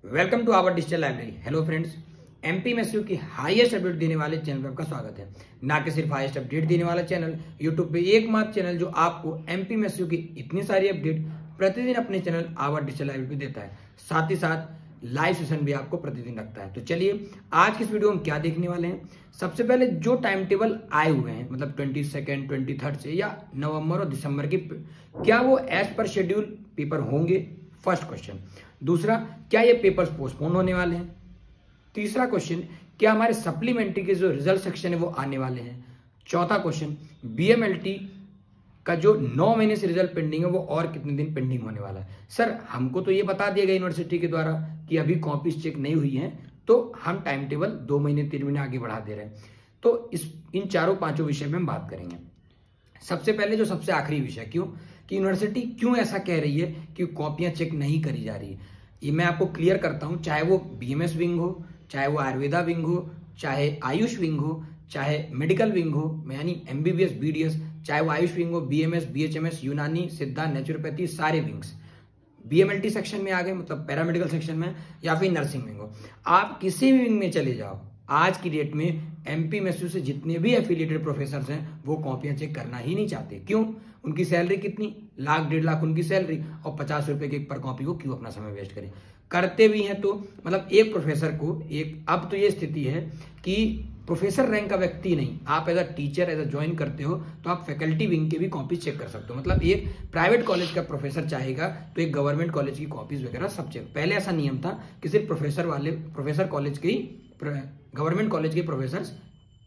Welcome to our digital library. Hello friends, MPMSU की highest update देने वाले channel पर आपका स्वागत है। ना कि सिर्फ हाईएस्ट अपडेट देने वाला चैनल, यूट्यूब पे एकमात्र चैनल जो आपको एमपीएमएसयू की इतनी सारी अपडेट प्रतिदिन अपने चैनल आवर डिजिटल लाइब्रेरी पे देता है, साथ ही साथ लाइव सेशन भी आपको प्रतिदिन रखता है। तो चलिए आज की इस वीडियो में क्या देखने वाले हैं। सबसे पहले जो टाइम टेबल आए हुए हैं, मतलब 22, 23 से या नवंबर और दिसंबर की, क्या वो एज पर शेड्यूल पेपर होंगे? First question. दूसरा, क्या ये पेपर्स पोस्टपोन होने वाले हैं? तीसरा क्वेश्चन, क्या हमारे सप्लीमेंट्री के जो रिजल्ट सेक्शन है वो आने वाले हैं? चौथा क्वेश्चन, बीएमएलटी का जो 9 महीने से रिजल्ट पेंडिंग है वो और कितने दिन पेंडिंग होने वाला है? सर, हमको तो ये बता दिया गया यूनिवर्सिटी के द्वारा कि अभी कॉपीज चेक नहीं हुई हैं, तो हम टाइम टेबल 2 महीने 3 महीने आगे बढ़ा दे रहे हैं। तो इन चारों पांचों विषय में हम बात करेंगे। सबसे पहले जो सबसे आखिरी विषय, क्यों कि यूनिवर्सिटी क्यों ऐसा कह रही है कि कॉपियां चेक नहीं करी जा रही है, ये मैं आपको क्लियर करता हूं। चाहे वो बीएमएस विंग हो, चाहे वो आयुर्वेदा विंग हो, चाहे आयुष विंग हो, चाहे मेडिकल विंग हो, यानी एमबीबीएस बीडीएस, चाहे वो आयुष विंग हो, बीएमएस बीएचएमएस, यूनानी, सिद्धा, नेचुरोपैथी, सारे विंग्स बीएमएलटी सेक्शन में आ गए, मतलब पैरामेडिकल सेक्शन में, या फिर नर्सिंग विंग हो, आप किसी भी विंग में चले जाओ, आज की डेट में एमपीएमएसयू से जितने भी एफिलिएटेड प्रोफेसर हैं वो कॉपियां चेक करना ही नहीं चाहते। क्यों? उनकी सैलरी कितनी, लाख 1.5 लाख उनकी सैलरी, और 50 रुपए के पर कॉपी को क्यों अपना समय वेस्ट करें? करते भी हैं तो मतलब एक प्रोफेसर को अब तो ये स्थिति है कि प्रोफेसर रैंक का व्यक्ति नहीं, आप as a teacher as a join करते हो तो आप फैकल्टी विंग के भी कॉपी चेक कर सकते हो। मतलब एक प्राइवेट कॉलेज का प्रोफेसर चाहेगा तो एक गवर्नमेंट कॉलेज की कॉपीज वगैरह सब चेक। पहले ऐसा नियम था कि सिर्फ प्रोफेसर कॉलेज के ही, गवर्नमेंट कॉलेज के प्रोफेसर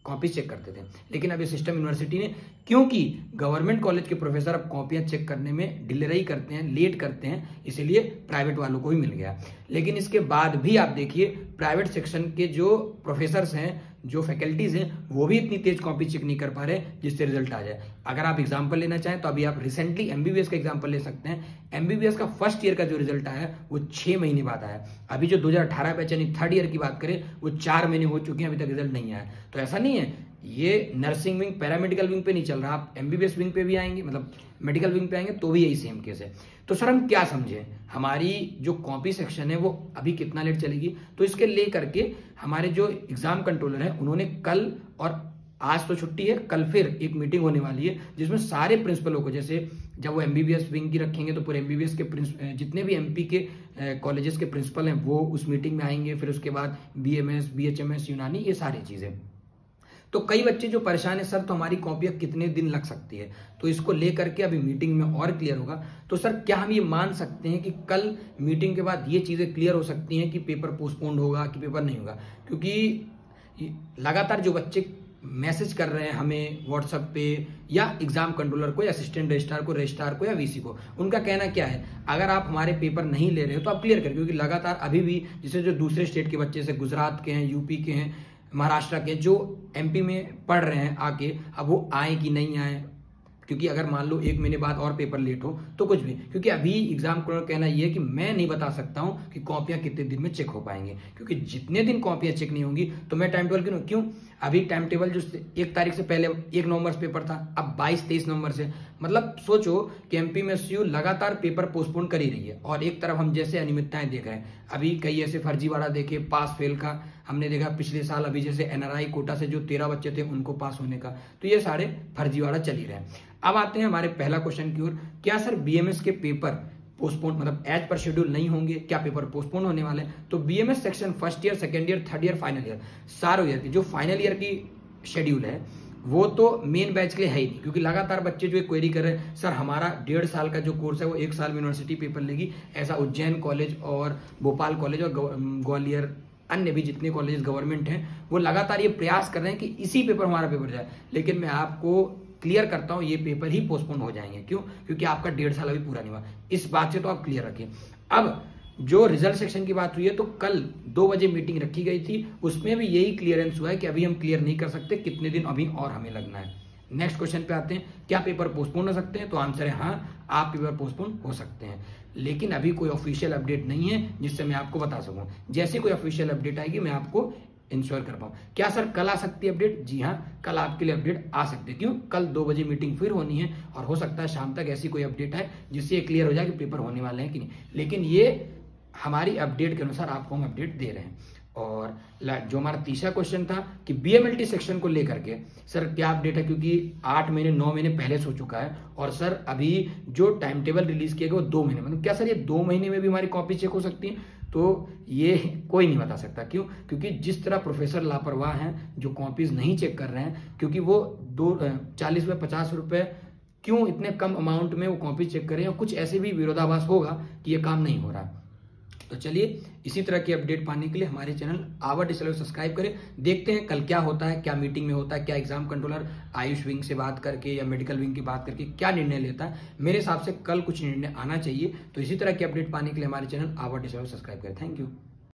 कॉपी चेक करते थे, लेकिन अब ये सिस्टम यूनिवर्सिटी ने, क्योंकि गवर्नमेंट कॉलेज के प्रोफेसर अब कॉपियां चेक करने में डिलेरी करते हैं, लेट करते हैं, इसीलिए प्राइवेट वालों को ही मिल गया। लेकिन इसके बाद भी आप देखिए प्राइवेट सेक्शन के जो प्रोफेसर्स हैं, जो फैकल्टीज हैं, वो भी इतनी तेज कॉपी चेक नहीं कर पा रहे जिससे रिजल्ट आ जाए। अगर आप एग्जांपल लेना चाहें तो अभी आप रिसेंटली एमबीबीएस का एग्जांपल ले सकते हैं। एमबीबीएस का फर्स्ट ईयर का जो रिजल्ट आया वो 6 महीने बाद आया। अभी जो 2018 बैच यानी थर्ड ईयर की बात करें वो 4 महीने हो चुके हैं, अभी तक रिजल्ट नहीं आया। तो ऐसा नहीं है, ये नर्सिंग विंग पैरामेडिकल विंग पे नहीं चल रहा, आप एमबीबीएस विंग पे भी आएंगे, मतलब मेडिकल विंग पे आएंगे तो भी यही सेम केस है। तो सर हम क्या समझे, हमारी जो कॉपी सेक्शन है वो अभी कितना लेट चलेगी? तो इसके लेकर के हमारे जो एग्जाम कंट्रोलर है उन्होंने कल, और आज तो छुट्टी है, कल फिर एक मीटिंग होने वाली है जिसमें सारे प्रिंसिपलों को, जैसे जब वो एमबीबीएस विंग की रखेंगे तो पूरे एमबीबीएस के जितने भी एमपी के कॉलेजेस के प्रिंसिपल हैं वो उस मीटिंग में आएंगे। फिर उसके बाद बीएमएस बीएचएमएस, यूनानी, ये सारी चीजें। तो कई बच्चे जो परेशान है, सर तो हमारी कॉपियां कितने दिन लग सकती है, तो इसको लेकर के अभी मीटिंग में और क्लियर होगा। तो सर क्या हम ये मान सकते हैं कि कल मीटिंग के बाद ये चीजें क्लियर हो सकती हैं कि पेपर पोस्टपोन्ड होगा कि पेपर नहीं होगा? क्योंकि लगातार जो बच्चे मैसेज कर रहे हैं हमें व्हाट्सएप पे, या एग्जाम कंट्रोलर को, या असिस्टेंट रजिस्ट्रार को या वीसी को, उनका कहना क्या है, अगर आप हमारे पेपर नहीं ले रहे हो तो आप क्लियर करें। क्योंकि लगातार अभी भी जैसे जो दूसरे स्टेट के बच्चे से, गुजरात के हैं, यूपी के हैं, महाराष्ट्र के, जो एमपी में पढ़ रहे हैं आके, अब वो आए कि नहीं आए, क्योंकि अगर मान लो 1 महीने बाद और पेपर लेट हो तो कुछ भी, क्योंकि अभी एग्जाम का कहना यह है कि मैं नहीं बता सकता हूं कि कॉपियां कितने दिन में चेक हो पाएंगे, क्योंकि जितने दिन कॉपियां चेक नहीं होंगी तो मैं टाइम टेबल क्यों, अभी टाइम टेबल जो 1 तारीख से पहले 1 नवंबर से पेपर था, अब 22-23 नवंबर से, मतलब सोचो कि एमपीएमएसयू लगातार पेपर पोस्टपोन कर ही रही है। और एक तरफ हम जैसे अनियमितताएं देख रहे हैं, अभी कई ऐसे फर्जीवाड़ा देखे, पास फेल का हमने देखा पिछले साल, अभी जैसे एनआरआई कोटा से जो 13 बच्चे थे उनको पास होने का, तो ये सारे फर्जीवाड़ा चल ही रहे हैं। अब आते हैं हमारे पहला क्वेश्चन की ओर, क्या सर बीएमएस के पेपर पोस्टपोन, मतलब एज पर शेड्यूल नहीं होंगे, क्या पेपर पोस्टपोन होने वाले हैं? तो BMS section first year, second year, third year, final year, सारों ईयर की जो फाइनल ईयर की शेड्यूल है वो तो मेन बैच के लिए है ही नहीं, क्योंकि लगातार बच्चे जो क्वेरी कर रहे हैं, सर हमारा 1.5 साल का जो कोर्स है वो 1 साल में यूनिवर्सिटी पेपर लेगी, ऐसा उज्जैन कॉलेज और भोपाल कॉलेज और ग्वालियर, अन्य भी जितने कॉलेज गवर्नमेंट हैं वो लगातार ये प्रयास कर रहे हैं कि इसी पेपर हमारा पेपर जाए। लेकिन मैं आपको क्लियर करता हूं, ये पेपर ही पोस्टपोन हो जाएंगे। क्यों? क्योंकि आपका 1.5 साल अभी पूरा नहीं हुआ, इस बात से तो आप क्लियर रखिए। अब जो रिजल्ट सेक्शन की बात हुई है, तो कल 2 बजे मीटिंग रखी गई थी, उसमें भी यही क्लियरेंस हुआ है कि अभी हम क्लियर नहीं कर सकते, कितने दिन अभी और हमें लगना है। नेक्स्ट क्वेश्चन पे आते हैं, क्या पेपर पोस्टपोन हो सकते हैं? तो आंसर है हाँ, आप पेपर पोस्टपोन हो सकते हैं, लेकिन अभी कोई ऑफिशियल अपडेट नहीं है जिससे मैं आपको बता सकूं। जैसे कोई ऑफिशियल अपडेट आएगी मैं आपको इंश्योर कर पाऊं। क्या सर कल आ सकती है अपडेट? जी हाँ, कल आपके लिए अपडेट आ सकती है। क्यों? कल 2 बजे मीटिंग फिर होनी है और हो सकता है शाम तक ऐसी कोई अपडेट है जिससे क्लियर हो जाए कि पेपर होने वाले हैं कि नहीं। लेकिन ये हमारी अपडेट के अनुसार आपको हम अपडेट दे रहे हैं। और जो हमारा तीसरा क्वेश्चन था कि बीएमएलटी सेक्शन को लेकर के सर क्या अपडेट है, क्योंकि 8 महीने 9 महीने पहले हो चुका है और सर अभी जो टाइम टेबल रिलीज किया गया वो 2 महीने, मतलब क्या सर ये 2 महीने में भी हमारी कॉपी चेक हो सकती है? तो ये कोई नहीं बता सकता। क्यों? क्योंकि जिस तरह प्रोफेसर लापरवाह हैं जो कॉपीज नहीं चेक कर रहे हैं, क्योंकि वो 40 रुपये 50 रुपये क्यों इतने कम अमाउंट में वो कॉपी चेक कर रहे हैं, और कुछ ऐसे भी विरोधाभास होगा कि ये काम नहीं हो रहा। तो चलिए इसी तरह की अपडेट पाने के लिए हमारे चैनल आवर डिजिटल सब्सक्राइब करें। देखते हैं कल क्या होता है, क्या मीटिंग में होता है, क्या एग्जाम कंट्रोलर आयुष विंग से बात करके या मेडिकल विंग की बात करके क्या निर्णय लेता है। मेरे हिसाब से कल कुछ निर्णय आना चाहिए। तो इसी तरह की अपडेट पाने के लिए हमारे चैनल आवर डिजिटल सब्सक्राइब करें। Thank you.